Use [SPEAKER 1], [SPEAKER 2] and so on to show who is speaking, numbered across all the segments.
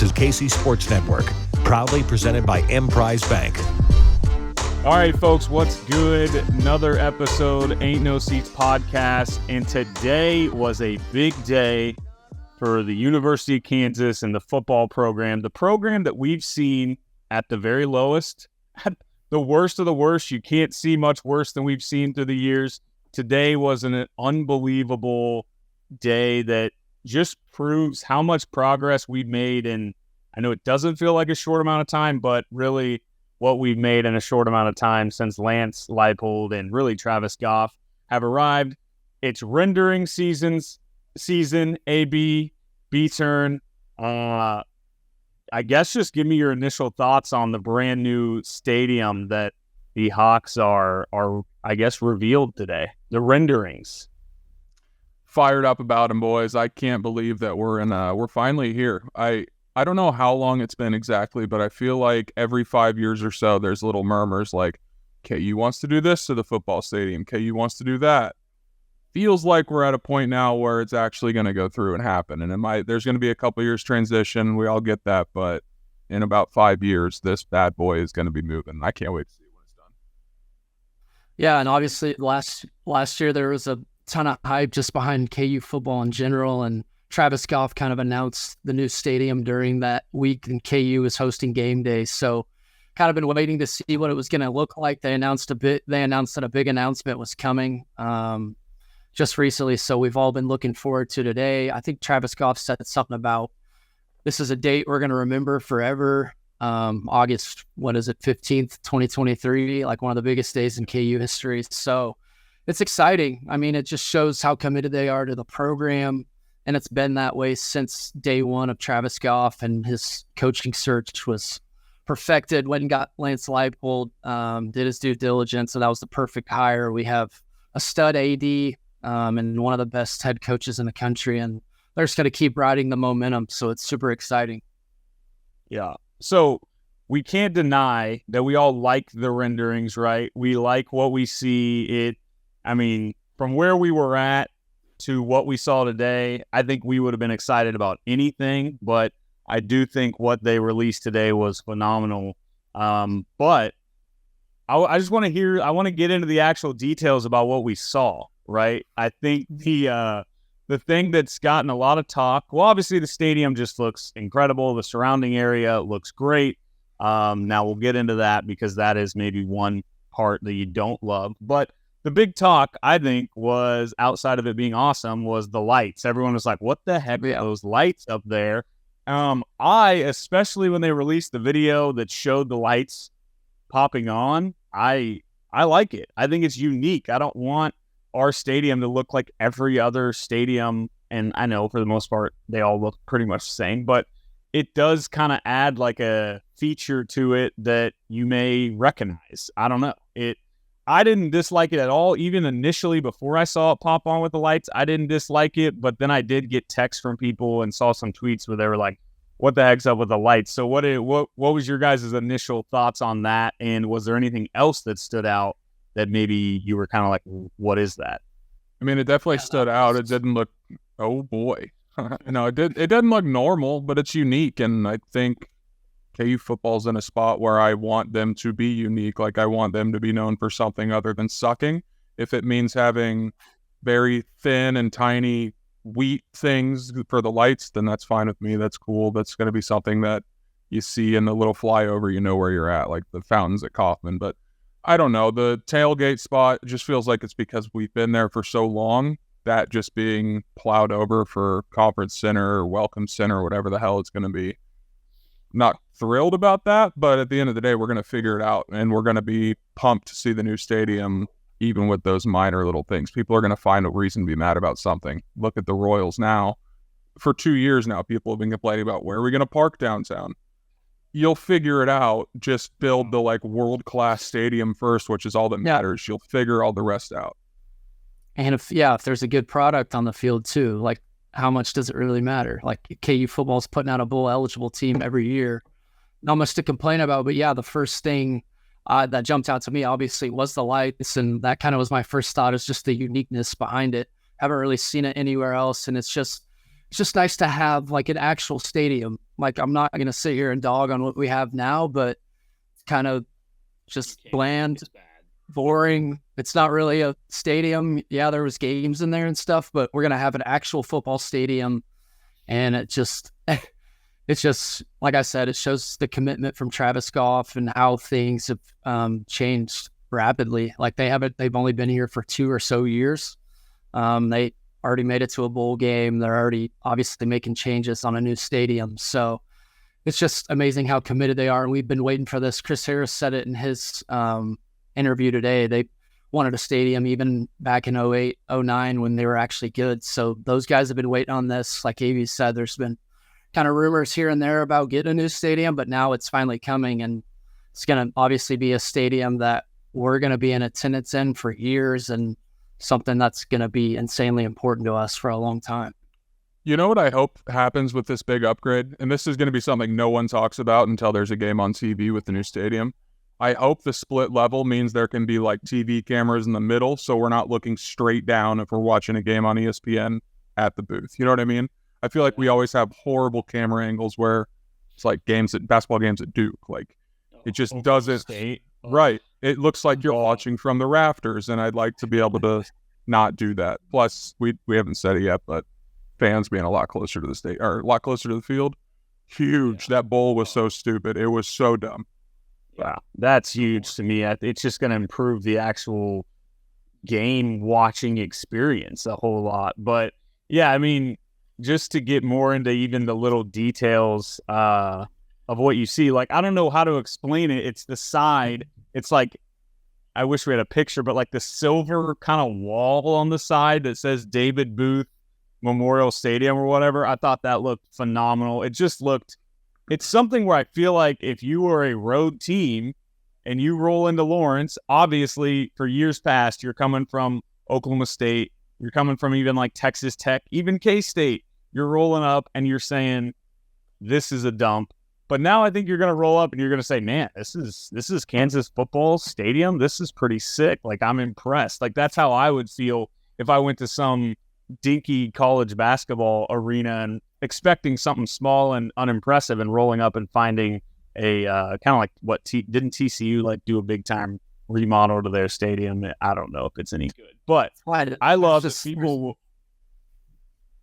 [SPEAKER 1] is KC Sports Network, proudly presented by Emprise Bank.
[SPEAKER 2] All right, folks, what's good? Another episode, Ain't No Seats podcast, and today was a big day for the University of Kansas and the football program, the program that we've seen at the very lowest, at the worst of the worst. You can't see much worse than we've seen through the years. Today was an unbelievable day that just proves how much progress we've made, and I know it doesn't feel like a short amount of time, but really what we've made in a short amount of time since Lance Leipold and really Travis Goff have arrived. It's rendering season, A-B, B-turn. I guess just give me your initial thoughts on the brand new stadium that the Hawks are I guess, revealed today. The renderings.
[SPEAKER 3] Fired up about them, boys. I can't believe that we're finally here. I don't know how long it's been exactly, but I feel like every 5 years or so, there's little murmurs like, KU wants to do this to the football stadium. KU wants to do that. Feels like we're at a point now where it's actually going to go through and happen. And there's going to be a couple years transition. We all get that. But in about 5 years, this bad boy is going to be moving. I can't wait to see when it's done.
[SPEAKER 4] Yeah, and obviously last year there was a ton of hype just behind KU football in general, and Travis Goff kind of announced the new stadium during that week, and KU was hosting game day. So kind of been waiting to see what it was going to look like. They announced that a big announcement was coming just recently. So we've all been looking forward to today. I think Travis Goff said something about this is a date we're going to remember forever. August, 15th, 2023, like one of the biggest days in KU history. So it's exciting. I mean, it just shows how committed they are to the program. And it's been that way since day one of Travis Goff, and his coaching search was perfected. Went and got Lance Leipold, did his due diligence, so that was the perfect hire. We have a stud AD and one of the best head coaches in the country, and they're just going to keep riding the momentum, so it's super exciting.
[SPEAKER 2] Yeah, so we can't deny that we all like the renderings, right? We like what we see. From where we were at to what we saw today, I think we would have been excited about anything, but I do think what they released today was phenomenal. But I just want to I want to get into the actual details about what we saw, right? I think the thing that's gotten a lot of talk, well, obviously the stadium just looks incredible. The surrounding area looks great. Now we'll get into that because that is maybe one part that you don't love, but the big talk, I think, was outside of it being awesome, was the lights. Everyone was like, what the heck are those lights up there? Especially when they released the video that showed the lights popping on, I like it. I think it's unique. I don't want our stadium to look like every other stadium. And I know for the most part, they all look pretty much the same, but it does kind of add like a feature to it that you may recognize. I don't know. I didn't dislike it at all. Even initially, before I saw it pop on with the lights, I didn't dislike it. But then I did get texts from people and saw some tweets where they were like, what the heck's up with the lights? So what was your guys' initial thoughts on that? And was there anything else that stood out that maybe you were kind of like, what is that?
[SPEAKER 3] I mean, it definitely stood out. It didn't look, oh boy. It doesn't look normal, but it's unique. And I think KU football's in a spot where I want them to be unique. Like, I want them to be known for something other than sucking. If it means having very thin and tiny wheat things for the lights, then that's fine with me. That's cool. That's going to be something that you see in the little flyover, you know where you're at, like the fountains at Kaufman. But I don't know. The tailgate spot just feels like it's because we've been there for so long, that just being plowed over for Conference Center or Welcome Center or whatever the hell it's going to be. Not thrilled about that, but at the end of the day, we're going to figure it out, and we're going to be pumped to see the new stadium, even with those minor little things. People are going to find a reason to be mad about something. Look at the Royals now. For 2 years now, people have been complaining about where are we going to park downtown. You'll figure it out. Just build the world-class stadium first, which is all that matters. You'll figure all the rest out.
[SPEAKER 4] And if there's a good product on the field too, like, how much does it really matter? Like, KU football's putting out a bowl-eligible team every year. Not much to complain about, but the first thing that jumped out to me, obviously, was the lights, and that kind of was my first thought, is just the uniqueness behind it. Haven't really seen it anywhere else, and it's just nice to have, like, an actual stadium Like, I'm not going to sit here and dog on what we have now, but it's kind of just bland, boring. It's not really a stadium. Yeah, there was games in there and stuff, but we're going to have an actual football stadium. And it just, it's just, like I said, it shows the commitment from Travis Goff and how things have changed rapidly. Like they've only been here for 2 or so years. They already made it to a bowl game. They're already obviously making changes on a new stadium. So it's just amazing how committed they are. And we've been waiting for this. Chris Harris said it in his interview today. They wanted a stadium even back in 08, 09 when they were actually good. So those guys have been waiting on this. Like Avi said, there's been kind of rumors here and there about getting a new stadium, but now it's finally coming. And it's going to obviously be a stadium that we're going to be in attendance in for years, and something that's going to be insanely important to us for a long time.
[SPEAKER 3] You know what I hope happens with this big upgrade? And this is going to be something no one talks about until there's a game on TV with the new stadium. I hope the split level means there can be like TV cameras in the middle, so we're not looking straight down if we're watching a game on ESPN at the booth. You know what I mean? I feel like we always have horrible camera angles where it's like basketball games at Duke. Like it just doesn't. Right. It looks like you're watching from the rafters, and I'd like to be able to not do that. Plus, we haven't said it yet, but fans being a lot closer to the state or a lot closer to the field, huge. That bowl was so stupid. It was so dumb.
[SPEAKER 2] Yeah, that's huge to me. It's just going to improve the actual game watching experience a whole lot. But yeah, I mean, just to get more into even the little details of what you see, like, I don't know how to explain it. It's the side. It's like, I wish we had a picture, but like the silver kind of wall on the side that says David Booth Memorial Stadium or whatever. I thought that looked phenomenal. It just looked, it's something where I feel like if you were a road team and you roll into Lawrence, obviously for years past, you're coming from Oklahoma State, you're coming from even like Texas Tech, even K-State, you're rolling up and you're saying, this is a dump. But now I think you're going to roll up and you're going to say, man, this is Kansas football stadium. This is pretty sick. Like, I'm impressed. Like, that's how I would feel if I went to some dinky college basketball arena and expecting something small and unimpressive and rolling up and finding a kind of like what didn't TCU like do a big time remodel to their stadium? I don't know if it's any good, but I love that people.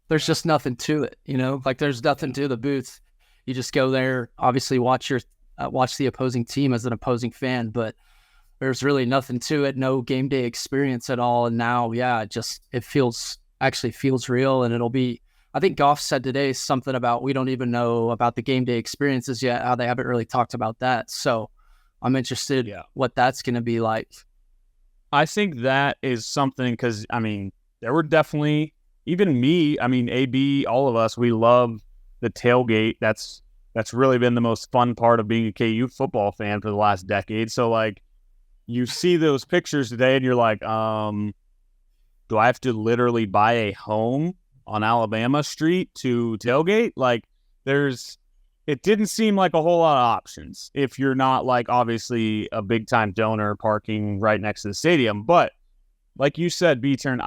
[SPEAKER 4] There's just nothing to it, you know. Like there's nothing to the booth. You just go there, obviously watch the opposing team as an opposing fan, but there's really nothing to it. No game day experience at all. And now, yeah, it feels real, and it'll be. I think Goff said today something about we don't even know about the game day experiences yet, how they haven't really talked about that. So I'm interested what that's going to be like.
[SPEAKER 2] I think that is something because, I mean, there were definitely, even me, I mean, AB, all of us, we love the tailgate. That's really been the most fun part of being a KU football fan for the last decade. So, like, you see those pictures today and you're like, do I have to literally buy a home on Alabama Street to tailgate? Like, it didn't seem like a whole lot of options if you're not like obviously a big time donor parking right next to the stadium. But like you said, B-Turn,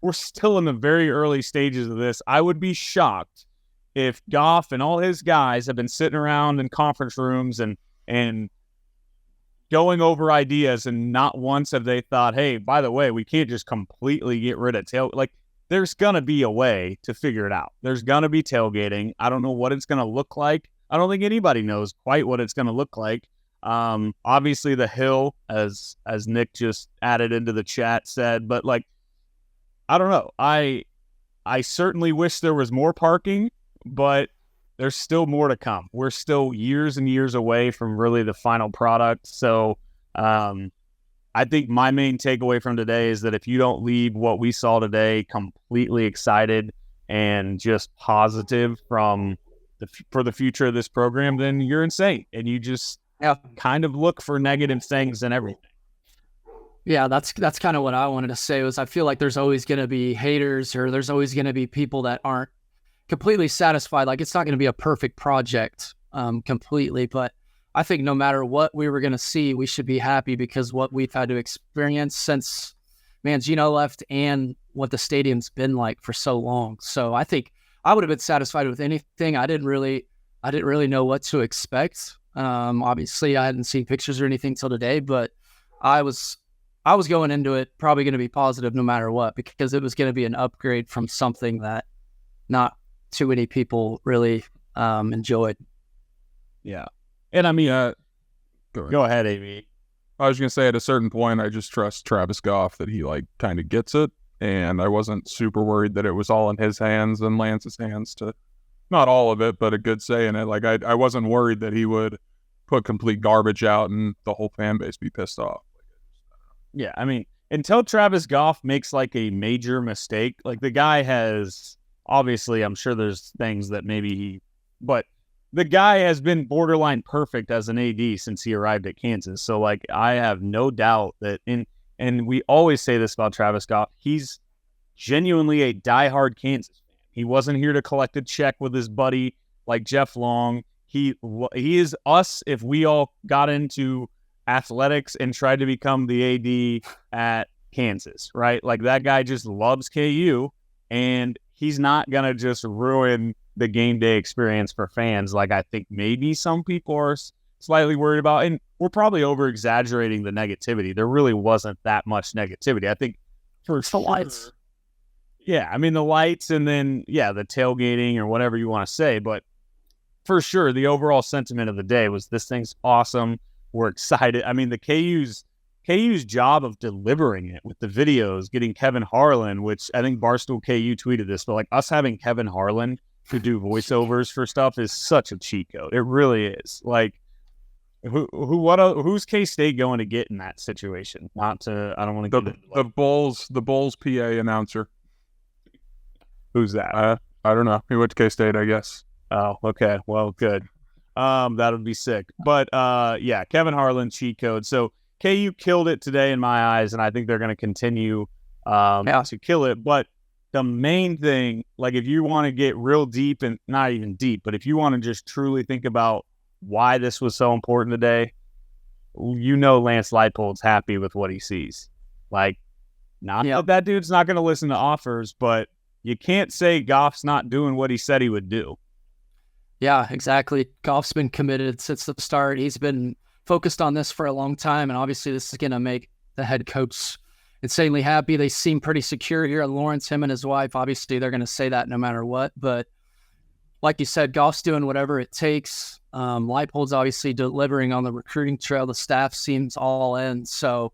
[SPEAKER 2] we're still in the very early stages of this. I would be shocked if Goff and all his guys have been sitting around in conference rooms and going over ideas, and not once have they thought, hey, by the way, we can't just completely get rid of like, there's going to be a way to figure it out. There's going to be tailgating. I don't know what it's going to look like. I don't think anybody knows quite what it's going to look like. Obviously the hill, as Nick just added into the chat, said, but like, I don't know. I certainly wish there was more parking, but there's still more to come. We're still years and years away from really the final product. So, I think my main takeaway from today is that if you don't leave what we saw today completely excited and just positive for the future of this program, then you're insane. And you just kind of look for negative things and everything.
[SPEAKER 4] Yeah, that's kind of what I wanted to say was I feel like there's always going to be haters, or there's always going to be people that aren't completely satisfied. Like, it's not going to be a perfect project completely, but I think no matter what we were going to see, we should be happy because what we've had to experience since Gino left and what the stadium's been like for so long. So I think I would have been satisfied with anything. I didn't really I didn't really know what to expect. Obviously, I hadn't seen pictures or anything till today, but I was going into it probably going to be positive no matter what, because it was going to be an upgrade from something that not too many people really enjoyed.
[SPEAKER 2] Yeah. And I mean,
[SPEAKER 3] Go
[SPEAKER 2] ahead, AB.
[SPEAKER 3] I was going to say at a certain point, I just trust Travis Goff that he like kind of gets it. And I wasn't super worried that it was all in his hands and Lance's hands to, not all of it, but a good say in it. Like I wasn't worried that he would put complete garbage out and the whole fan base be pissed off.
[SPEAKER 2] Yeah, I mean, until Travis Goff makes like a major mistake, like the guy has, obviously, I'm sure there's things that but the guy has been borderline perfect as an AD since he arrived at Kansas. So like, I have no doubt that and we always say this about Travis Goff, he's genuinely a diehard Kansas fan. He wasn't here to collect a check with his buddy like Jeff Long. He is us if we all got into athletics and tried to become the AD at Kansas, right? Like that guy just loves KU, and he's not going to just ruin the game day experience for fans like I think maybe some people are slightly worried about. And we're probably over-exaggerating the negativity. There really wasn't that much negativity. I think for
[SPEAKER 4] the lights.
[SPEAKER 2] Yeah, I mean, the lights and then, the tailgating or whatever you want to say. But for sure, the overall sentiment of the day was this thing's awesome. We're excited. I mean, the KU's job of delivering it with the videos, getting Kevin Harlan, which I think Barstool KU tweeted this, but like us having Kevin Harlan to do voiceovers for stuff is such a cheat code. It really is. Like, who's K-State going to get in that situation? I don't want to get
[SPEAKER 3] the Bulls PA announcer.
[SPEAKER 2] Who's that?
[SPEAKER 3] I don't know. He went to K-State, I guess.
[SPEAKER 2] Oh, okay. Well, good. That would be sick. But Kevin Harlan cheat code. So KU killed it today in my eyes, and I think they're going to continue to kill it. But the main thing, like if you want to get real deep, and not even deep, but if you want to just truly think about why this was so important today, Lance Leipold's happy with what he sees. Like, that dude's not going to listen to offers, but you can't say Goff's not doing what he said he would do.
[SPEAKER 4] Yeah, exactly. Goff's been committed since the start. He's been focused on this for a long time, and obviously this is going to make the head coach insanely happy. They seem pretty secure here at Lawrence, him and his wife. Obviously, they're going to say that no matter what, but like you said, Goff's doing whatever it takes. Leipold's obviously delivering on the recruiting trail. The staff seems all in, so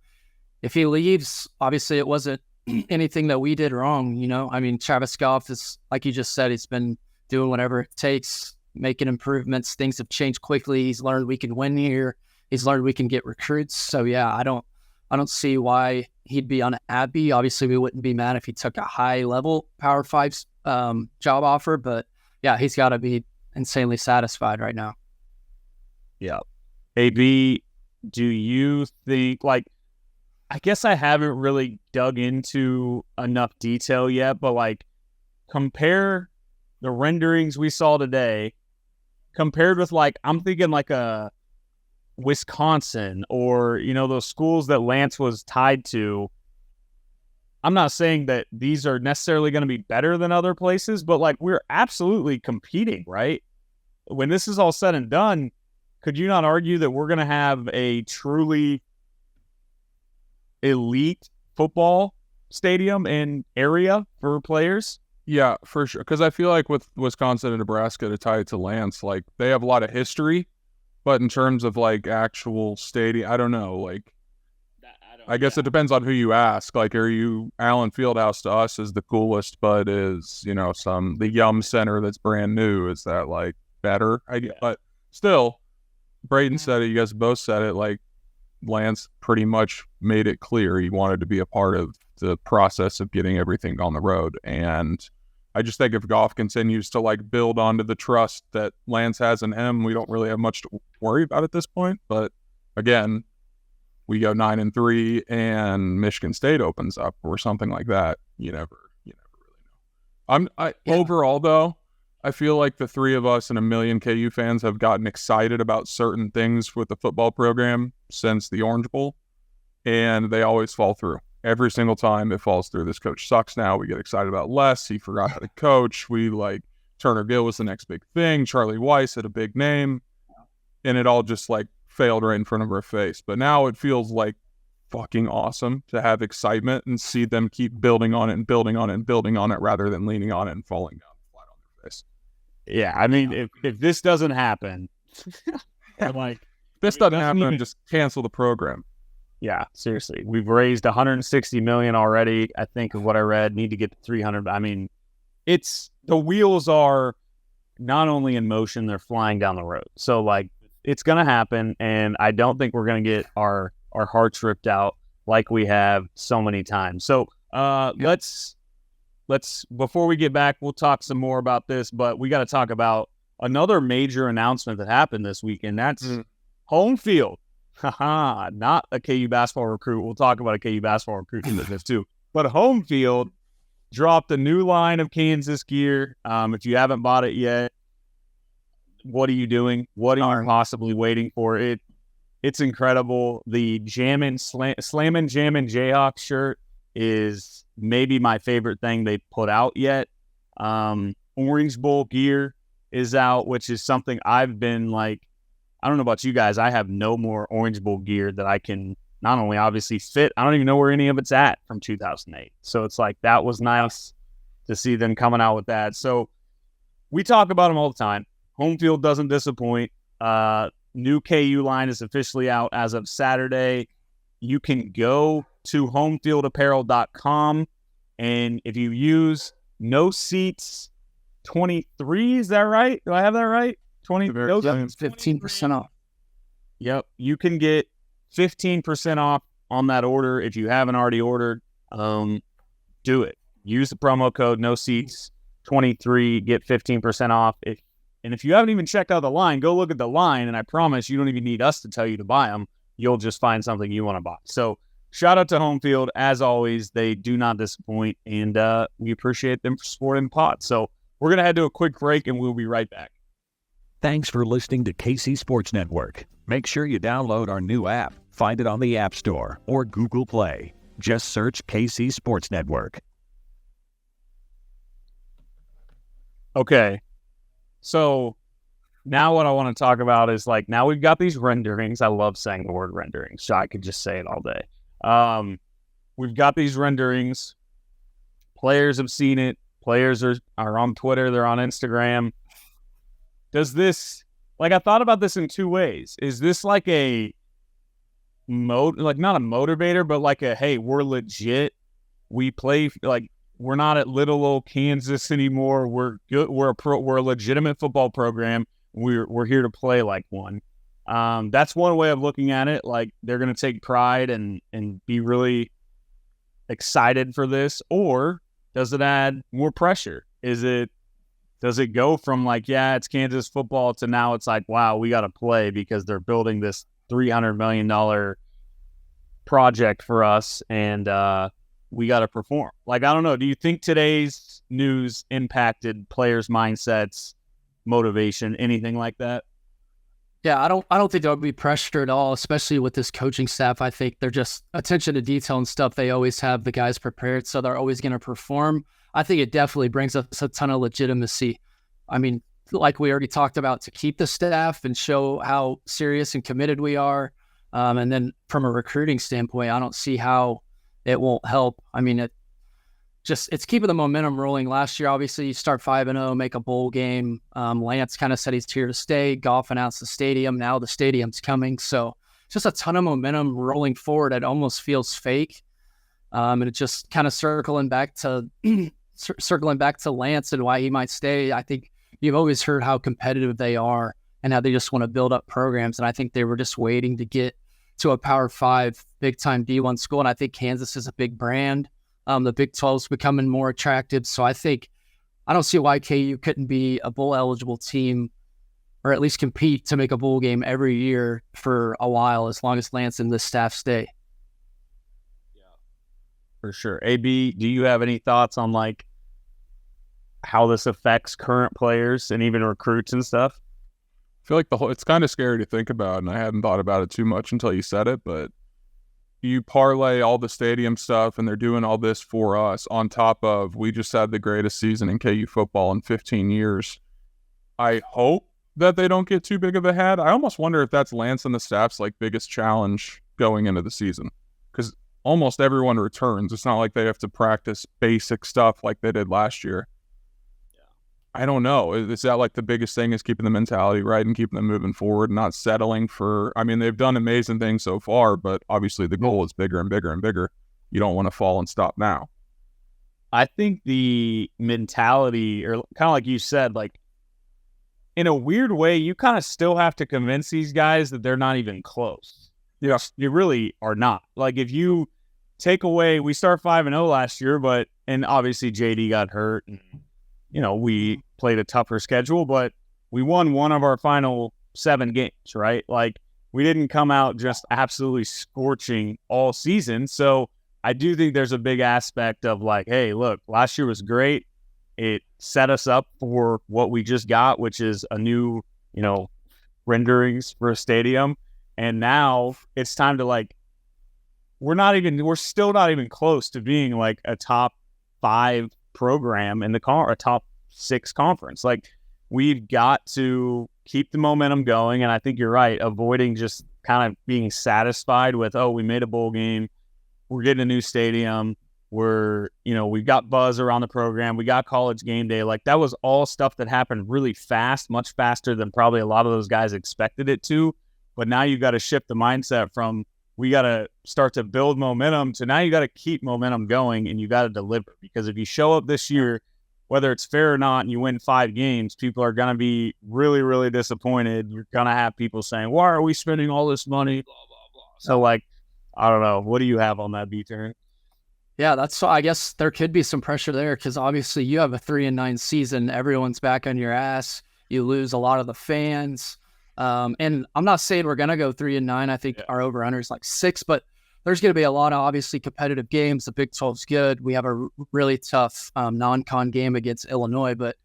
[SPEAKER 4] if he leaves, obviously it wasn't anything that we did wrong, I mean, Travis Goff is, like you just said, he's been doing whatever it takes, making improvements. Things have changed quickly. He's learned we can win here. He's learned we can get recruits. So yeah, I don't see why he'd be unhappy. Obviously, we wouldn't be mad if he took a high level Power 5 job offer, but yeah, he's got to be insanely satisfied right now.
[SPEAKER 2] Yeah. AB, do you think, like, I guess I haven't really dug into enough detail yet, but like compare the renderings we saw today compared with like, I'm thinking like a Wisconsin or, those schools that Lance was tied to. I'm not saying that these are necessarily going to be better than other places, but like we're absolutely competing, right? When this is all said and done, could you not argue that we're going to have a truly elite football stadium and area for players?
[SPEAKER 3] Yeah, for sure. Because I feel like with Wisconsin and Nebraska to tie it to Lance, like they have a lot of history, but in terms of like actual stadium, I don't know. Like, I guess it depends on who you ask. Like, are you Allen Fieldhouse to us is the coolest, but is the Yum Center that's brand new, is that like better? But still, Braiden said it. You guys both said it. Like, Lance pretty much made it clear he wanted to be a part of the process of getting everything on the road. And I just think if Goff continues to like build onto the trust that Lance has in him, we don't really have much to worry about at this point. But again, we go 9-3 and Michigan State opens up or something like that. You never really know. Overall though, I feel like the three of us and a million KU fans have gotten excited about certain things with the football program since the Orange Bowl, and they always fall through. Every single time it falls through. This coach sucks now. We get excited about Les. He forgot how to coach. We like Turner Gill was the next big thing. Charlie Weiss had a big name, and it all just like failed right in front of our face. But now it feels like fucking awesome to have excitement and see them keep building on it and building on it and building on it rather than leaning on it and falling down flat on their face.
[SPEAKER 2] Yeah, I mean, if this doesn't happen, I'm like,
[SPEAKER 3] this doesn't happen, just cancel the program.
[SPEAKER 2] Yeah, seriously. We've raised $160 million already, I think, of what I read. Need to get to 300. I mean, the wheels are not only in motion, they're flying down the road. So, like, it's going to happen, and I don't think we're going to get our hearts ripped out like we have so many times. So, let's before we get back, we'll talk some more about this, but we got to talk about another major announcement that happened this weekend. That's HomeField. Haha, not a KU basketball recruit. We'll talk about a KU basketball recruit in this too. But HomeField dropped a new line of Kansas gear. If you haven't bought it yet, what are you doing? What are you possibly waiting for? It's incredible. The Slammin' Jammin' Jayhawk shirt is maybe my favorite thing they've put out yet. Orange Bowl gear is out, which is something I've been like, I don't know about you guys. I have no more Orange Bowl gear that I can not only obviously fit, I don't even know where any of it's at from 2008. So it's like, that was nice to see them coming out with that. So we talk about them all the time. HomeField doesn't disappoint. New KU line is officially out as of Saturday. You can go to homefieldapparel.com, and if you use No Seats 23, is that right? Do I have that right?
[SPEAKER 4] 15% off.
[SPEAKER 2] Yep. You can get 15% off on that order if you haven't already ordered. Do it. Use the promo code NoSeats23, get 15% off. If you haven't even checked out the line, go look at the line, and I promise you don't even need us to tell you to buy them. You'll just find something you want to buy. So shout out to HomeField. As always, they do not disappoint, and we appreciate them for supporting the pod. So we're going to head to a quick break, and we'll be right back.
[SPEAKER 1] Thanks for listening to KC Sports Network. Make sure you download our new app. Find it on the App Store or Google Play. Just search KC Sports Network.
[SPEAKER 2] Okay. So now what I want to talk about is, like, now we've got these renderings. I love saying the word renderings, so I could just say it all day. We've got these renderings. Players have seen it. Players are on Twitter. They're on Instagram. Does this, like, I thought about this in two ways. Is this like a not a motivator, but like a, hey, we're legit. We play, like, we're not at little old Kansas anymore. We're good. We're a legitimate football program. We're here to play like one. That's one way of looking at it. Like, they're going to take pride and be really excited for this. Or does it add more pressure? Does it go from like, yeah, it's Kansas football to now it's like, wow, we got to play because they're building this $300 million project for us, and we got to perform. Like, I don't know. Do you think today's news impacted players' mindsets, motivation, anything like that?
[SPEAKER 4] Yeah, I don't think there would be pressure at all, especially with this coaching staff. I think they're just attention to detail and stuff. They always have the guys prepared, so they're always going to perform. I think it definitely brings us a ton of legitimacy. I mean, like we already talked about, to keep the staff and show how serious and committed we are. And then from a recruiting standpoint, I don't see how it won't help. I mean, it's keeping the momentum rolling. Last year, obviously, you start 5-0, make a bowl game. Lance kind of said he's here to stay. Goff announced the stadium. Now the stadium's coming. So just a ton of momentum rolling forward. It almost feels fake. And it's just kind of circling back to Lance and why he might stay. I think you've always heard how competitive they are and how they just want to build up programs. And I think they were just waiting to get to a Power 5 big-time D1 school. And I think Kansas is a big brand. The Big 12 is becoming more attractive. So I don't see why KU couldn't be a bowl-eligible team, or at least compete to make a bowl game every year for a while, as long as Lance and the staff stay.
[SPEAKER 2] Yeah, for sure. AB, do you have any thoughts on, like, how this affects current players and even recruits and stuff?
[SPEAKER 3] I feel like it's kind of scary to think about, and I hadn't thought about it too much until you said it, but you parlay all the stadium stuff and they're doing all this for us on top of we just had the greatest season in KU football in 15 years. I hope that they don't get too big of a head. I almost wonder if that's Lance and the staff's like biggest challenge going into the season, because almost everyone returns. It's not like they have to practice basic stuff like they did last year. I don't know. Is that like the biggest thing is keeping the mentality right and keeping them moving forward, not settling for, I mean, they've done amazing things so far, but obviously the goal is bigger and bigger and bigger. You don't want to fall and stop now.
[SPEAKER 2] I think the mentality, or kind of like you said, like in a weird way, you kind of still have to convince these guys that they're not even close.
[SPEAKER 3] Yeah.
[SPEAKER 2] You really are not. Like if you take away, we start 5-0 last year, and obviously JD got hurt and, we played a tougher schedule, but we won one of our final 7 games, right? Like we didn't come out just absolutely scorching all season. So I do think there's a big aspect of like, hey, look, last year was great. It set us up for what we just got, which is a new, renderings for a stadium. And now it's time to like, we're still not even close to being like a top 5 program in a top 6 conference. Like we've got to keep the momentum going. And I think you're right, avoiding just kind of being satisfied with, oh, we made a bowl game, we're getting a new stadium, we've got buzz around the program, we got college game day. Like that was all stuff that happened really fast, much faster than probably a lot of those guys expected it to. But now you've got to shift the mindset from we got to start to build momentum to now you got to keep momentum going and you got to deliver. Because if you show up this year, whether it's fair or not, and you win 5 games, people are going to be really, really disappointed. You're going to have people saying, why are we spending all this money? Blah, blah, blah. So like, I don't know. What do you have on that, B-Turn?
[SPEAKER 4] Yeah, I guess there could be some pressure there because obviously you have a 3-9 season. Everyone's back on your ass. You lose a lot of the fans. And I'm not saying we're going to go 3-9. I think our over-under is like 6, but there's going to be a lot of obviously competitive games. The Big 12's good. We have a really tough non-con game against Illinois, but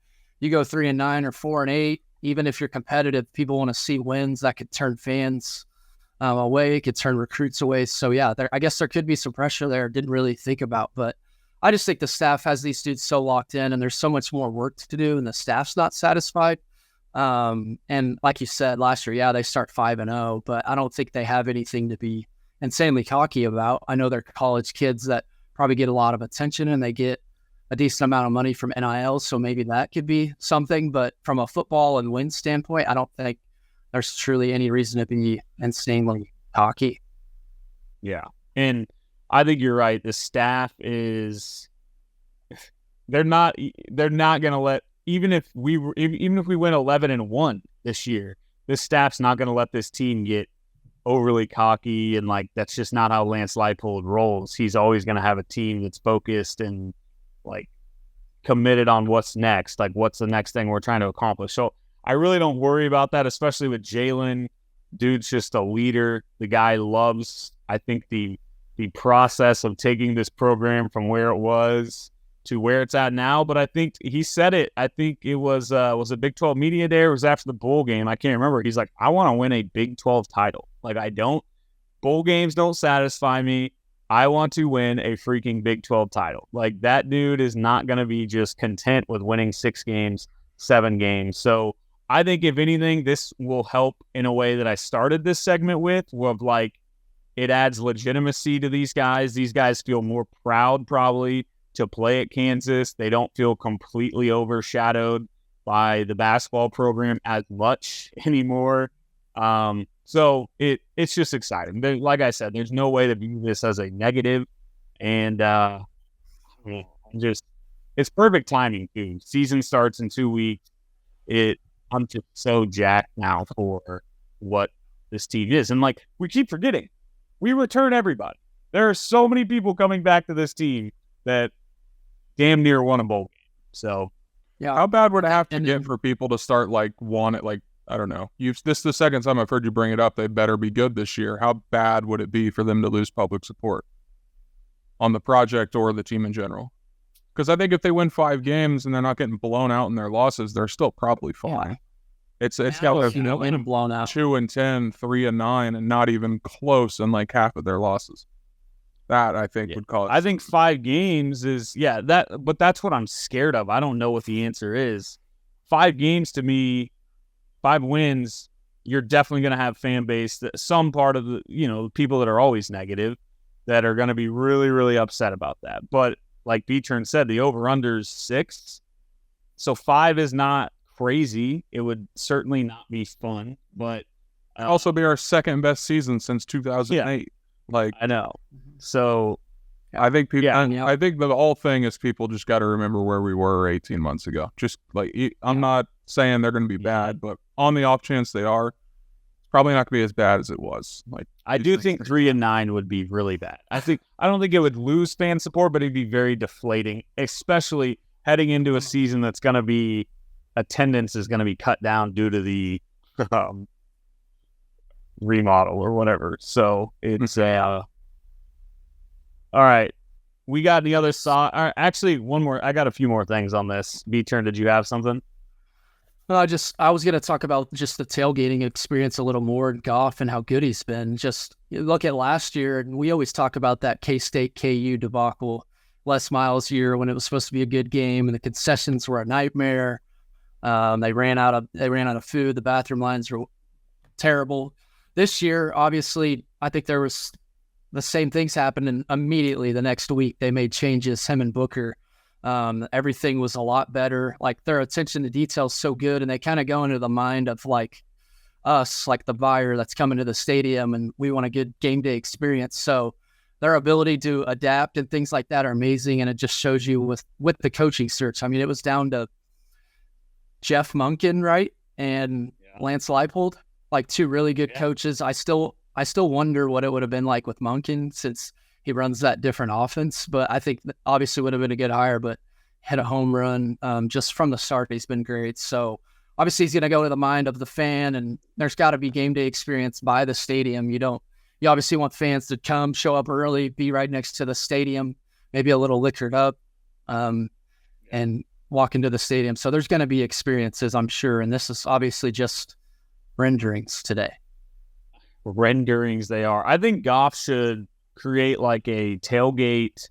[SPEAKER 4] you go 3-9 or 4-8, even if you're competitive, people want to see wins. That could turn fans away. It could turn recruits away. So yeah, I guess there could be some pressure there. Didn't really think about, but I just think the staff has these dudes so locked in and there's so much more work to do and the staff's not satisfied. And like you said, last year, they start 5-0, but I don't think they have anything to be insanely cocky about. I know they're college kids that probably get a lot of attention and they get a decent amount of money from NIL. So maybe that could be something, but from a football and win standpoint, I don't think there's truly any reason to be insanely cocky.
[SPEAKER 2] Yeah. And I think you're right. The staff they're not going to let, even if we went 11-1 this year, this staff's not going to let this team get overly cocky and like that's just not how Lance Leipold rolls. He's always going to have a team that's focused and like committed on what's next, like what's the next thing we're trying to accomplish. So I really don't worry about that, especially with Jalen. Dude's just a leader. The guy loves, I think, the process of taking this program from where it was to where it's at now. But I think he said it. I think it was a Big 12 media day or it was after the bowl game. I can't remember. He's like, I want to win a Big 12 title. Like bowl games don't satisfy me. I want to win a freaking Big 12 title. Like that dude is not going to be just content with winning 6 games, 7 games. So I think if anything, this will help in a way that I started this segment with, of like, it adds legitimacy to these guys. These guys feel more proud probably to play at Kansas. They don't feel completely overshadowed by the basketball program as much anymore. So it's just exciting. Like I said, there's no way to view this as a negative. And it's perfect timing too. Season starts in 2 weeks. I'm just so jacked now for what this team is. And like we keep forgetting, we return everybody. There are so many people coming back to this team that damn near won a bowl game. So
[SPEAKER 3] yeah, how bad would it have to get for people to start like want it? Like, I don't know. This is the second time I've heard you bring it up. They better be good this year. How bad would it be for them to lose public support on the project or the team in general? Because I think if they win 5 games and they're not getting blown out in their losses, they're still probably fine. Yeah. It's got
[SPEAKER 4] blown out
[SPEAKER 3] 2-10, 3-9, and not even close in like half of their losses. That I think would cause.
[SPEAKER 2] I think 5 games is but that's what I'm scared of. I don't know what the answer is. 5 games to me, 5 wins, you're definitely going to have fan base that some part of the, people that are always negative that are going to be really, really upset about that. But like B-Turn said, the over-under is 6. So 5 is not crazy. It would certainly not be fun, but
[SPEAKER 3] also be our second best season since 2008. Like,
[SPEAKER 2] I know. So
[SPEAKER 3] I think people.
[SPEAKER 2] Yeah.
[SPEAKER 3] I think the whole thing is people just got to remember where we were 18 months ago. Just like I'm not saying they're going to be bad, but on the off chance they are, it's probably not going to be as bad as it was. Like
[SPEAKER 2] I do think 3-9 would be really bad. I don't think it would lose fan support, but it'd be very deflating, especially heading into a season that's going to be attendance is going to be cut down due to the remodel or whatever. So it's all right. We got the other side. Actually, one more. I got a few more things on this. B-Turn, did you have something?
[SPEAKER 4] I was going to talk about just the tailgating experience a little more in Goff and how good he's been. Just look at last year, and we always talk about that K-State KU debacle, Les Miles year when it was supposed to be a good game and the concessions were a nightmare. They ran out of food. The bathroom lines were terrible. This year, obviously, I think there was the same things happened, and immediately the next week they made changes. Him and Booker, everything was a lot better. Like their attention to detail is so good, and they kind of go into the mind of like us, like the buyer that's coming to the stadium, and we want a good game day experience. So their ability to adapt and things like that are amazing, and it just shows you with the coaching search. I mean, it was down to Jeff Munkin, right, and Lance Leipold, like 2 really good coaches. I still wonder what it would have been like with Munkin since he runs that different offense. But I think obviously would have been a good hire, but hit a home run just from the start. He's been great. So obviously he's going to go to the mind of the fan, and there's got to be game day experience by the stadium. You obviously want fans to come, show up early, be right next to the stadium, maybe a little liquored up, and walk into the stadium. So there's going to be experiences, I'm sure. And this is obviously just renderings today.
[SPEAKER 2] Renderings they are. I think Goff should create like a tailgate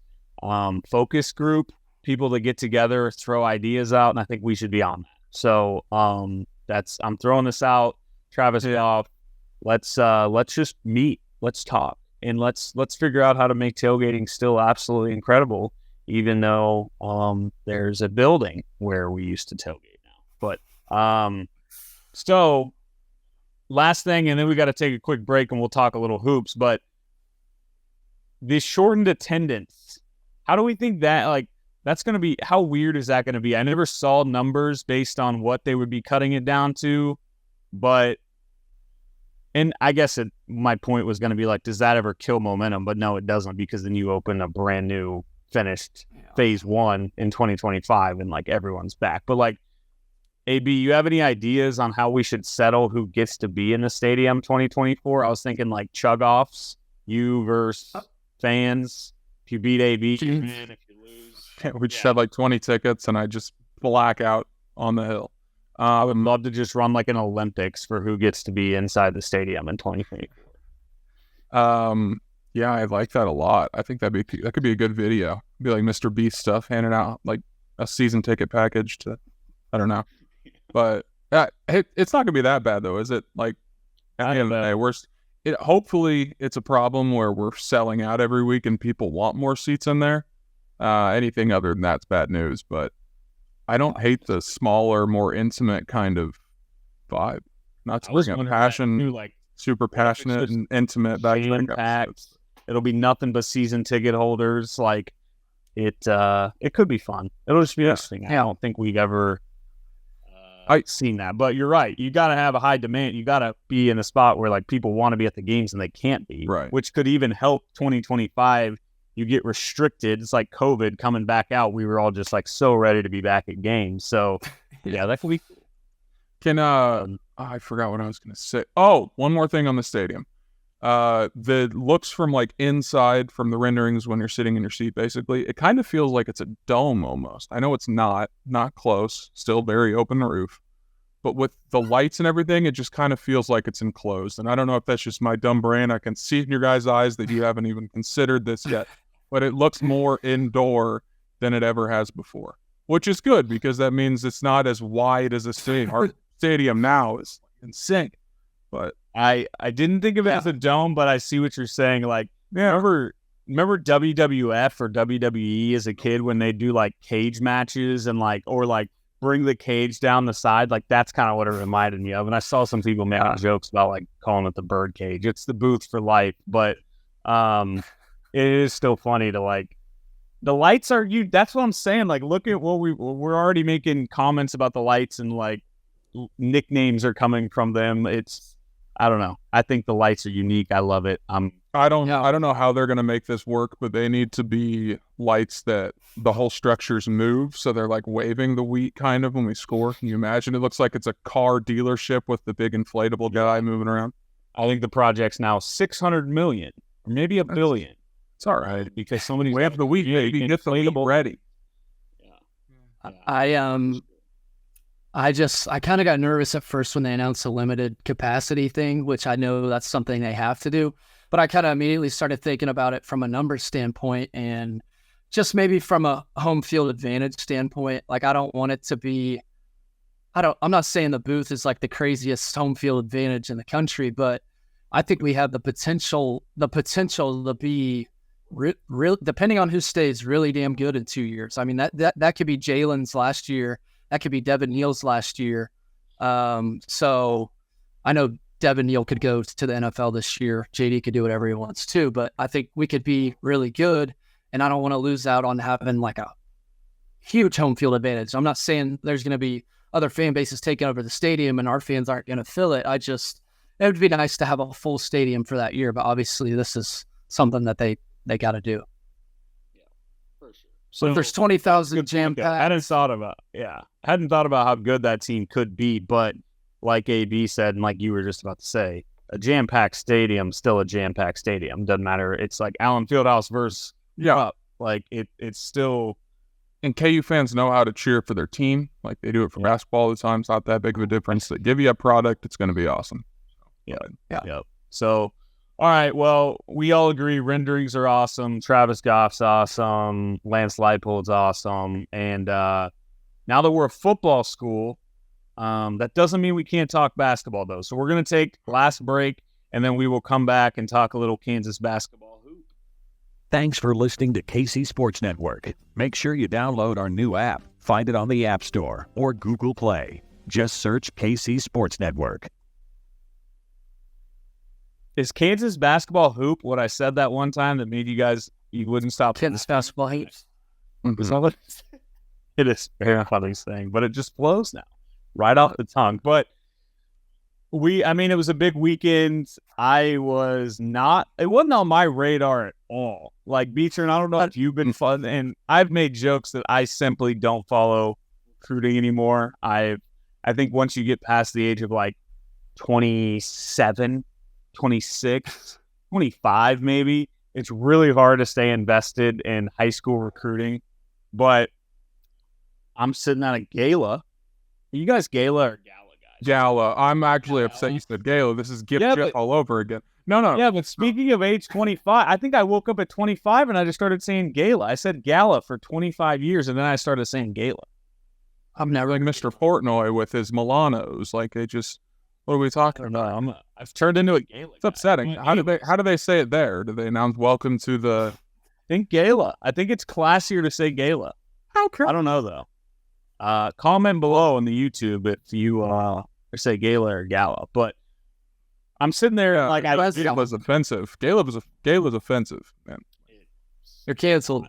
[SPEAKER 2] focus group, people that get together, throw ideas out, and I think we should be on that. So I'm throwing this out. Travis Goff, let's just meet, let's talk, and let's figure out how to make tailgating still absolutely incredible, even though there's a building where we used to tailgate now. But so last thing, and then we got to take a quick break and we'll talk a little hoops, but the shortened attendance, how do we think that, like, that's going to be, how weird is that going to be? I never saw numbers based on what they would be cutting it down to, and I guess my point was going to be like, does that ever kill momentum? But no, it doesn't, because then you open a brand new finished phase 1 in 2025 and like everyone's back. But like, AB, you have any ideas on how we should settle who gets to be in the stadium 2024? I was thinking like chug-offs, you versus fans. If you beat AB, you win. If you lose,
[SPEAKER 3] we just had like 20 tickets, and I just black out on the hill.
[SPEAKER 2] I would love to just run like an Olympics for who gets to be inside the stadium in 2024.
[SPEAKER 3] Yeah, I like that a lot. I think that could be a good video. Be like Mr. Beast stuff, handing out like a season ticket package to, I don't know. But it's not going to be that bad, though, is it? Like, at the end of the day, hopefully it's a problem where we're selling out every week and people want more seats in there. Anything other than that's bad news. But I don't hate the smaller, more intimate kind of vibe. Not to bring up passion, like super passionate and intimate back there.
[SPEAKER 2] It'll be nothing but season ticket holders. Like it could be fun. It'll just be interesting. I don't think we've ever seen that, but you're right. You got to have a high demand. You got to be in a spot where like people want to be at the games and they can't be,
[SPEAKER 3] right? Which
[SPEAKER 2] could even help 2025. You get restricted. It's like COVID coming back out. We were all just like so ready to be back at games. So yeah, that could be cool.
[SPEAKER 3] I forgot what I was going to say. Oh, one more thing on the stadium. The looks from like inside from the renderings when you're sitting in your seat, basically, it kind of feels like it's a dome almost. I know it's not close, still very open roof, but with the lights and everything, it just kind of feels like it's enclosed. And I don't know if that's just my dumb brain. I can see in your guys' eyes that you haven't even considered this yet, but it looks more indoor than it ever has before, which is good because that means it's not as wide as a stadium. Our stadium now is insane. But
[SPEAKER 2] I didn't think of it as a dome, but I see what you're saying. Like, remember WWF or WWE as a kid when they do like cage matches and like, or like bring the cage down the side? Like, that's kind of what it reminded me of. And I saw some people making jokes about like calling it the bird cage. It's the booth for life, but it is still funny to like, the lights are you. That's what I'm saying. Like, look at what we're already making comments about the lights and like nicknames are coming from them. I don't know. I think the lights are unique. I love it.
[SPEAKER 3] I don't know how they're going to make this work, but they need to be lights that the whole structures move. So they're like waving the wheat kind of when we score. Can you imagine? It looks like it's a car dealership with the big inflatable guy moving around.
[SPEAKER 2] I think the project's now 600 million, or maybe $1 billion.
[SPEAKER 3] It's all right.
[SPEAKER 2] Because somebody's
[SPEAKER 3] wave the wheat, baby. Get the wheat ready.
[SPEAKER 2] Yeah.
[SPEAKER 4] I kind of got nervous at first when they announced the limited capacity thing, which I know that's something they have to do. But I kind of immediately started thinking about it from a numbers standpoint and just maybe from a home field advantage standpoint. Like, I don't want it to be, I'm not saying the booth is like the craziest home field advantage in the country, but I think we have the potential to be real, depending on who stays, really damn good in 2 years. I mean, that could be Jalen's last year. That could be Devin Neal's last year. So I know Devin Neal could go to the NFL this year. JD could do whatever he wants too, but I think we could be really good. And I don't want to lose out on having like a huge home field advantage. I'm not saying there's going to be other fan bases taking over the stadium and our fans aren't going to fill it. It would be nice to have a full stadium for that year, but obviously this is something that they got to do. So if there's 20,000 jam-packed.
[SPEAKER 2] I hadn't thought about how good that team could be, but like AB said, and like you were just about to say, a jam-packed stadium, still a jam-packed stadium. Doesn't matter. It's like Allen Fieldhouse versus Cup. Like it's still.
[SPEAKER 3] And KU fans know how to cheer for their team. Like they do it for basketball all the time. It's not that big of a difference. They give you a product, it's going to be awesome.
[SPEAKER 2] Yeah. So. All right, well, we all agree renderings are awesome. Travis Goff's awesome. Lance Leipold's awesome. And now that we're a football school, that doesn't mean we can't talk basketball, though. So we're going to take last break, and then we will come back and talk a little Kansas basketball hoop.
[SPEAKER 1] Thanks for listening to KC Sports Network. Make sure you download our new app. Find it on the App Store or Google Play. Just search KC Sports Network.
[SPEAKER 2] Is Kansas basketball hoop what I said that one time that made you wouldn't stop?
[SPEAKER 4] Kansas basketball hoops.
[SPEAKER 2] Mm-hmm. It is very funny thing, but it just flows now, right off the tongue. But it was a big weekend. It wasn't on my radar at all. Like Beecher, and I don't know if you've been fun, and I've made jokes that I simply don't follow recruiting anymore. I think once you get past the age of like 27, 26, 25 maybe, it's really hard to stay invested in high school recruiting. But I'm sitting at a gala. Are you guys gala or gala guys?
[SPEAKER 3] Gala. I'm actually upset you said gala. This is gift all over again. No.
[SPEAKER 2] Yeah, but speaking of age 25, I think I woke up at 25 and I just started saying gala. I said gala for 25 years and then I started saying gala.
[SPEAKER 3] I'm never like Mr. Portnoy with his Milanos. Like they just, what are we talking about?
[SPEAKER 2] I've turned into a gala.
[SPEAKER 3] It's upsetting. How do they say it there? Do they announce welcome to the?
[SPEAKER 2] I think gala. I think it's classier to say gala.
[SPEAKER 3] Okay.
[SPEAKER 2] I don't know though. Comment below on the YouTube if you say gala or gala. But I'm sitting there like
[SPEAKER 3] Gala's offensive. Gala's offensive, man.
[SPEAKER 4] You're canceled.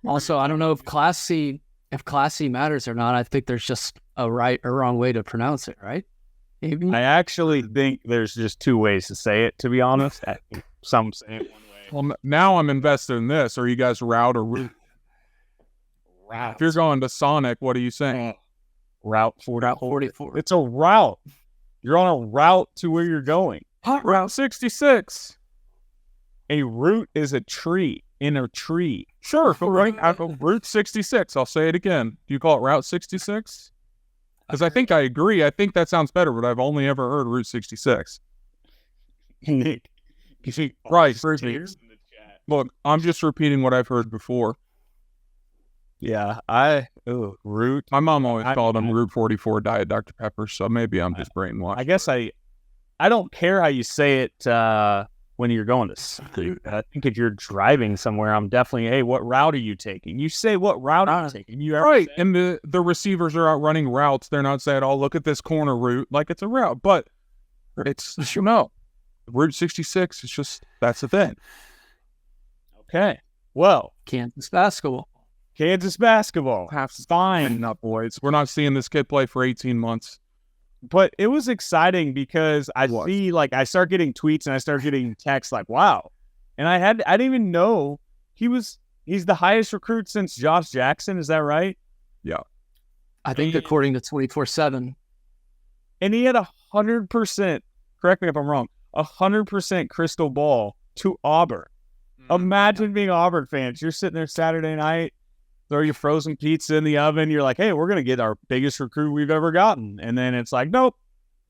[SPEAKER 4] Also, I don't know if classy matters or not. I think there's just a right or wrong way to pronounce it, right? Maybe?
[SPEAKER 2] I actually think there's just two ways to say it, to be honest. Some say it one way.
[SPEAKER 3] Well, now I'm invested in this. Are you guys route or route?
[SPEAKER 2] Route.
[SPEAKER 3] If you're going to Sonic, what are you saying?
[SPEAKER 2] Route 44. It's a route. You're on a route to where you're going.
[SPEAKER 3] Route 66.
[SPEAKER 2] A root is a tree. In a tree.
[SPEAKER 3] Sure, right. Route 66. I'll say it again. Do you call it Route 66? Because I think I agree. I think that sounds better, but I've only ever heard Route 66.
[SPEAKER 2] Nick,
[SPEAKER 3] Right.
[SPEAKER 2] first years in the chat.
[SPEAKER 3] Look, I'm just repeating what I've heard before.
[SPEAKER 2] Yeah, Root.
[SPEAKER 3] My mom always called them Route 44 Diet Dr. Pepper, so maybe I'm just brainwashed.
[SPEAKER 2] I guess I don't care how you say it when you're going to sleep. I think if you're driving somewhere, I'm definitely, hey, what route are you taking? You say what route are you taking? You ever
[SPEAKER 3] Right,
[SPEAKER 2] say-
[SPEAKER 3] and the receivers are out running routes. They're not saying, oh, look at this corner route, like it's a route. But it's, Route 66, it's just, that's the thing.
[SPEAKER 2] Okay. Well,
[SPEAKER 4] Kansas basketball.
[SPEAKER 2] Kansas basketball. Fine.
[SPEAKER 3] Not boys. We're not seeing this kid play for 18 months.
[SPEAKER 2] But it was exciting because I start getting tweets and I start getting texts like, wow. And I didn't even know he's the highest recruit since Josh Jackson. Is that right?
[SPEAKER 3] Yeah.
[SPEAKER 4] I think according to 24/7.
[SPEAKER 2] And he had 100%, correct me if I'm wrong, 100% crystal ball to Auburn. Imagine being Auburn fans. You're sitting there Saturday night, throw your frozen pizza in the oven. You're like, hey, we're going to get our biggest recruit we've ever gotten. And then it's like, nope,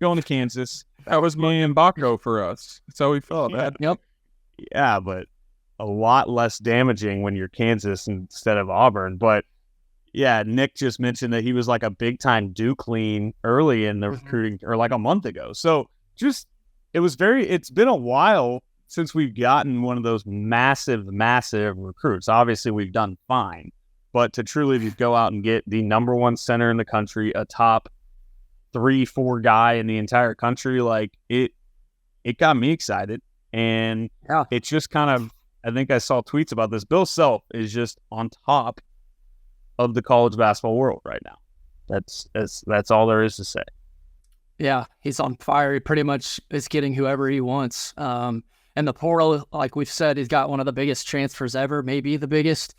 [SPEAKER 2] going to Kansas.
[SPEAKER 3] That was Mbako for us. That's how we felt.
[SPEAKER 4] Yep.
[SPEAKER 2] Yeah, but a lot less damaging when you're Kansas instead of Auburn. But yeah, Nick just mentioned that he was like a big time Duke lean early in the recruiting, or like a month ago. So it's been a while since we've gotten one of those massive recruits. Obviously we've done fine, but to truly just go out and get the number one center in the country, a top 3-4 guy in the entire country, like it got me excited. And it's just kind of, I think I saw tweets about this. Bill Self is just on top of the college basketball world right now. That's all there is to say.
[SPEAKER 4] Yeah, he's on fire. He pretty much is getting whoever he wants. And the portal, like we've said, he's got one of the biggest transfers ever, maybe the biggest.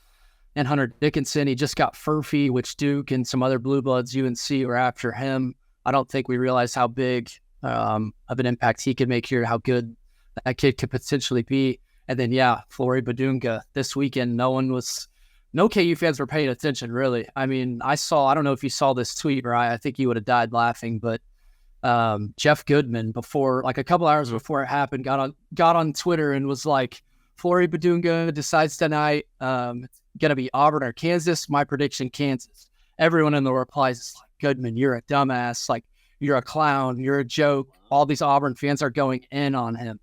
[SPEAKER 4] And Hunter Dickinson, he just got Furphy, which Duke and some other Blue Bloods, UNC, were after him. I don't think we realize how big of an impact he could make here, how good that kid could potentially be. And then, Flory Bidunga this weekend, no KU fans were paying attention, really. I mean, I don't know if you saw this tweet, right? I think you would have died laughing, but Jeff Goodman, before, like a couple hours before it happened, got on Twitter and was like, Flory Bidunga decides tonight, it's going to be Auburn or Kansas. My prediction, Kansas. Everyone in the replies is like, Goodman, you're a dumbass. Like, you're a clown. You're a joke. All these Auburn fans are going in on him.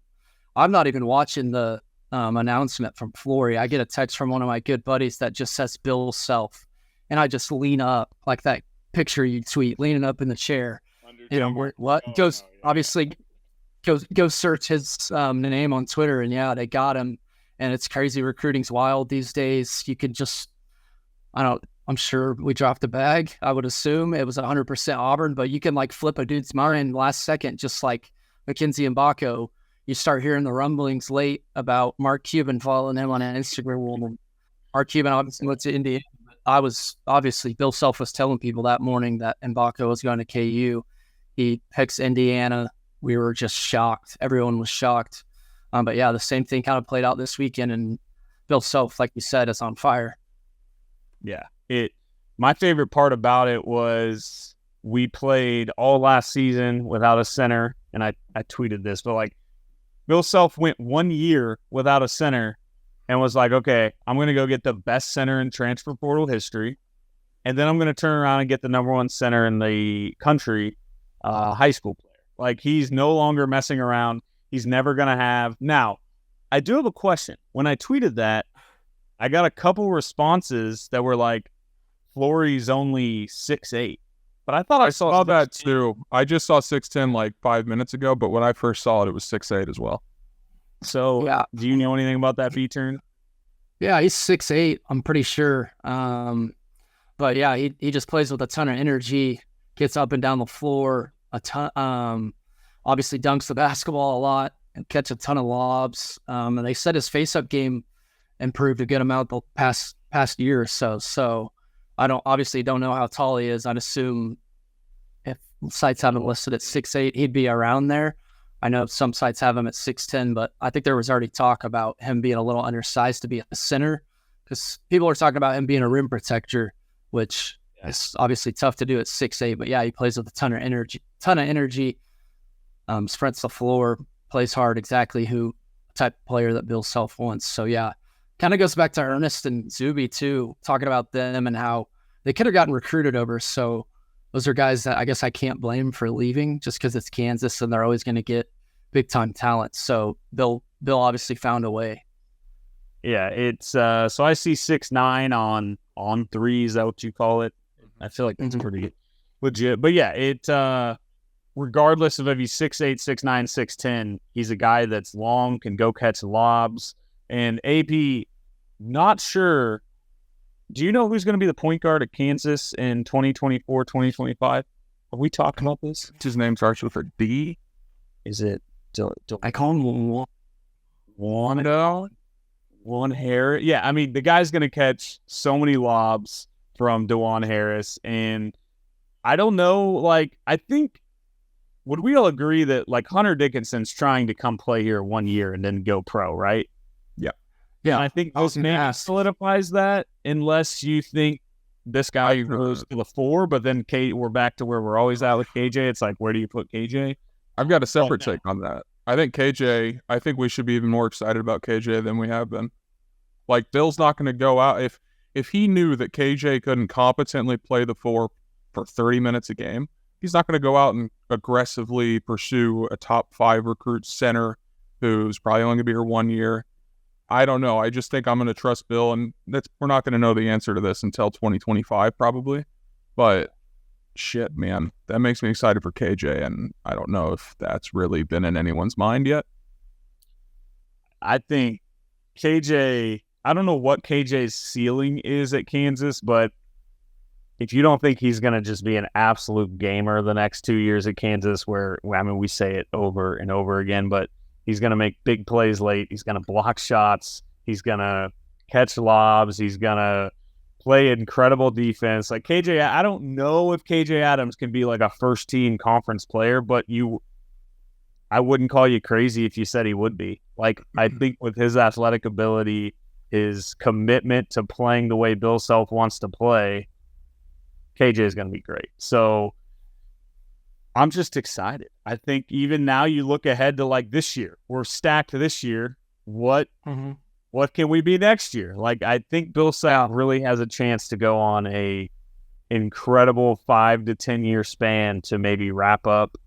[SPEAKER 4] I'm not even watching the announcement from Flory. I get a text from one of my good buddies that just says Bill Self. And I just lean up, like that picture you tweet, leaning up in the chair. You know, obviously go search his name on Twitter, and they got him. And it's crazy. Recruiting's wild these days. You can just, I'm sure we dropped a bag. I would assume it was 100% Auburn, but you can like flip a dude's mind last second, just like Mackenzie Mbako. You start hearing the rumblings late about Mark Cuban following him on an Instagram. Mark Cuban obviously went to Indiana. Bill Self was telling people that morning that Mbako was going to KU. He picks Indiana. We were just shocked. Everyone was shocked. But the same thing kind of played out this weekend, and Bill Self, like you said, is on fire.
[SPEAKER 2] Yeah. My favorite part about it was we played all last season without a center, and I tweeted this, but like Bill Self went 1 year without a center and was like, okay, I'm going to go get the best center in transfer portal history, and then I'm going to turn around and get the number one center in the country, high school player. Like, he's no longer messing around. He's never going to have. Now, I do have a question. When I tweeted that, I got a couple responses that were like, Flory's only 6'8". But I thought I saw
[SPEAKER 3] that too. I just saw 6'10" like 5 minutes ago, but when I first saw it, it was 6'8" as well.
[SPEAKER 2] So, do you know anything about that, B-turn?
[SPEAKER 4] Yeah, he's 6'8", I'm pretty sure. But he just plays with a ton of energy, gets up and down the floor a ton. Obviously dunks the basketball a lot and catch a ton of lobs. And they said his face-up game improved a good amount the past year or so. So I don't know how tall he is. I'd assume if sites haven't listed at 6'8", he'd be around there. I know some sites have him at 6'10", but I think there was already talk about him being a little undersized to be a center, because people are talking about him being a rim protector, which It's obviously tough to do at 6'8", but yeah, he plays with a ton of energy. Sprints the floor, plays hard, exactly who type of player that Bill Self wants. So yeah, kind of goes back to Ernest and Zuby too, talking about them and how they could have gotten recruited over. So those are guys that I guess I can't blame for leaving just because it's Kansas and they're always going to get big time talent. So Bill obviously found a way.
[SPEAKER 2] Yeah, it's so I see 6'9" on three. Is that what you call it? I feel like that's pretty legit. But yeah, it regardless of if he's 6'8", 6'9", 6'10", he's a guy that's long, can go catch lobs. And AP, not sure. Do you know who's going to be the point guard at Kansas in 2024, 2025? Have we talked about this?
[SPEAKER 3] His name starts with a D.
[SPEAKER 2] Is it?
[SPEAKER 4] I call him
[SPEAKER 2] Juan Harris. Yeah, I mean, the guy's going to catch so many lobs from DeJuan Harris. And I don't know, like, I think, would we all agree that, like, Hunter Dickinson's trying to come play here 1 year and then go pro, right?
[SPEAKER 3] Yeah.
[SPEAKER 2] Yeah. And I think most man solidifies that unless you think this guy goes to the 4, but then we're back to where we're always at with KJ. It's like, where do you put KJ?
[SPEAKER 3] I've got a separate take on that. I think we should be even more excited about KJ than we have been. Like, Bill's not going to go out. If he knew that KJ couldn't competently play the 4 for 30 minutes a game, he's not going to go out and aggressively pursue a top 5 recruit center who's probably only going to be here 1 year. I don't know. I just think I'm going to trust Bill, and we're not going to know the answer to this until 2025 probably. But shit, man, that makes me excited for KJ, and I don't know if that's really been in anyone's mind yet.
[SPEAKER 2] I think KJ, I don't know what KJ's ceiling is at Kansas, but if you don't think he's going to just be an absolute gamer the next 2 years at Kansas, where, I mean, we say it over and over again, but he's going to make big plays late. He's going to block shots. He's going to catch lobs. He's going to play incredible defense. Like KJ, I don't know if KJ Adams can be like a first team conference player, but I wouldn't call you crazy if you said he would be. Like, I think with his athletic ability, his commitment to playing the way Bill Self wants to play, KJ is going to be great. So I'm just excited. I think even now you look ahead to like this year. We're stacked this year. What can we be next year? Like, I think Bill Self really has a chance to go on a incredible 5 to 10 year span to maybe wrap up,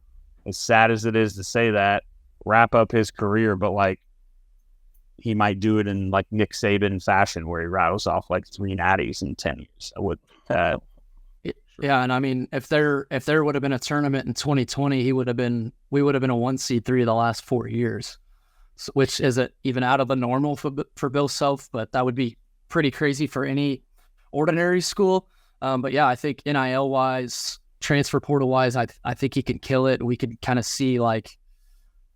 [SPEAKER 2] as sad as it is to say that, wrap up his career. But like, he might do it in like Nick Saban fashion where he rattles off like 3 natties in 10 years. I would.
[SPEAKER 4] Yeah, and I mean, if there would have been a tournament in 2020, we would have been a 1 seed 3 the last 4 years. Which isn't even out of the normal for Bill Self, but that would be pretty crazy for any ordinary school. But yeah, I think NIL-wise, transfer portal-wise, I think he can kill it. We could kind of see, like,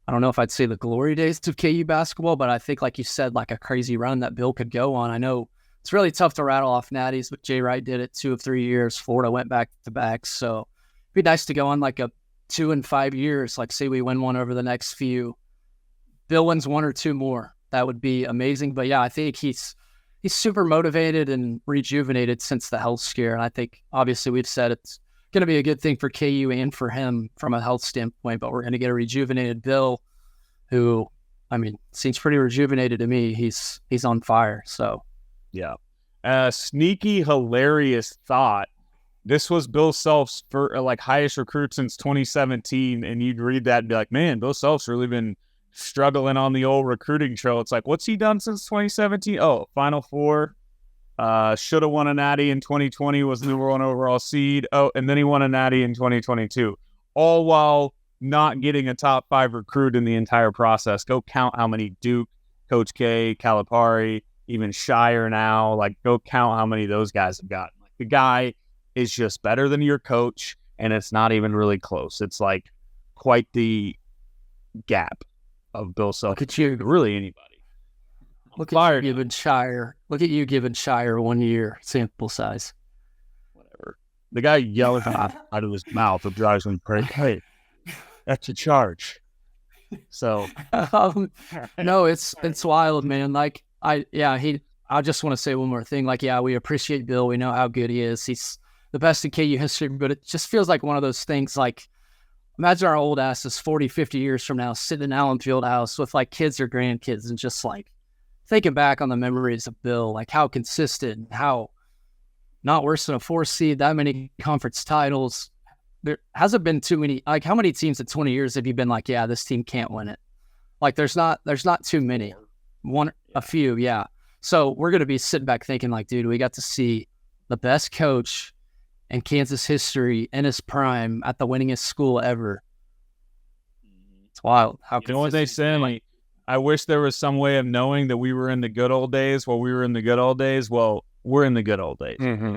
[SPEAKER 4] I don't know if I'd say the glory days of KU basketball, but I think, like you said, like a crazy run that Bill could go on. I know it's really tough to rattle off natties, but Jay Wright did it 2 of 3 years. Florida went back to back. So it'd be nice to go on like a 2 and 5 years, like say we win one over the next few. Bill wins 1 or 2 more. That would be amazing. But yeah, I think he's super motivated and rejuvenated since the health scare. And I think obviously we've said it's going to be a good thing for KU and for him from a health standpoint, but we're going to get a rejuvenated Bill who, I mean, seems pretty rejuvenated to me. He's on fire. So
[SPEAKER 2] yeah. Sneaky, hilarious thought. This was Bill Self's highest recruit since 2017. And you'd read that and be like, man, Bill Self's really been struggling on the old recruiting trail. It's like, what's he done since 2017? Oh, Final Four. Should have won a natty in 2020, was the number 1 overall seed. Oh, and then he won a natty in 2022. All while not getting a top 5 recruit in the entire process. Go count how many Duke, Coach K, Calipari, even Shire now. Like, go count how many those guys have gotten. Like, the guy is just better than your coach, and it's not even really close. It's like quite the gap of Bill Self.
[SPEAKER 4] Look at you.
[SPEAKER 2] Really anybody.
[SPEAKER 4] Look at you giving Shire 1 year sample size.
[SPEAKER 2] Whatever. The guy yelling out of his mouth of drives me crazy. Hey, that's a charge. So
[SPEAKER 4] no, it's wild, man. Like I just want to say one more thing. Like, yeah, we appreciate Bill. We know how good he is. He's the best in KU history, but it just feels like one of those things like, imagine our old asses 40, 50 years from now sitting in Allen Fieldhouse with like kids or grandkids and just like thinking back on the memories of Bill, like how consistent, how not worse than a 4 seed, that many conference titles. There hasn't been too many, like how many teams in 20 years have you been like, yeah, this team can't win it? Like there's not too many. A few, yeah. So we're going to be sitting back thinking like, dude, we got to see the best coach in Kansas history in his prime at the winningest school ever. It's wild. How
[SPEAKER 2] You know what they say? Like, I wish there was some way of knowing that we were in the good old days. Well, we were in the good old days. Well, we're in the good old days.
[SPEAKER 3] Mm-hmm.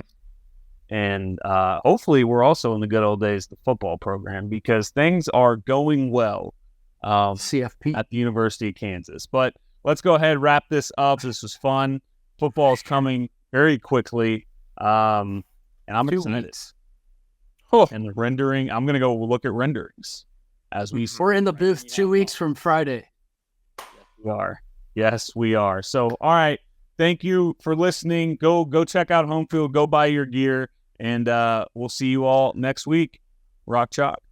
[SPEAKER 2] And hopefully we're also in the good old days, the football program, because things are going well
[SPEAKER 4] CFP
[SPEAKER 2] at the University of Kansas. But let's go ahead and wrap this up. This was fun. Football is coming very quickly. And I'm excited.
[SPEAKER 3] Oh.
[SPEAKER 2] And the rendering, I'm going to go look at renderings as we
[SPEAKER 4] We're in the booth 2 weeks from Friday.
[SPEAKER 2] We are. Yes, we are. So, all right. Thank you for listening. Go check out HomeField. Go buy your gear. And we'll see you all next week. Rock Chalk.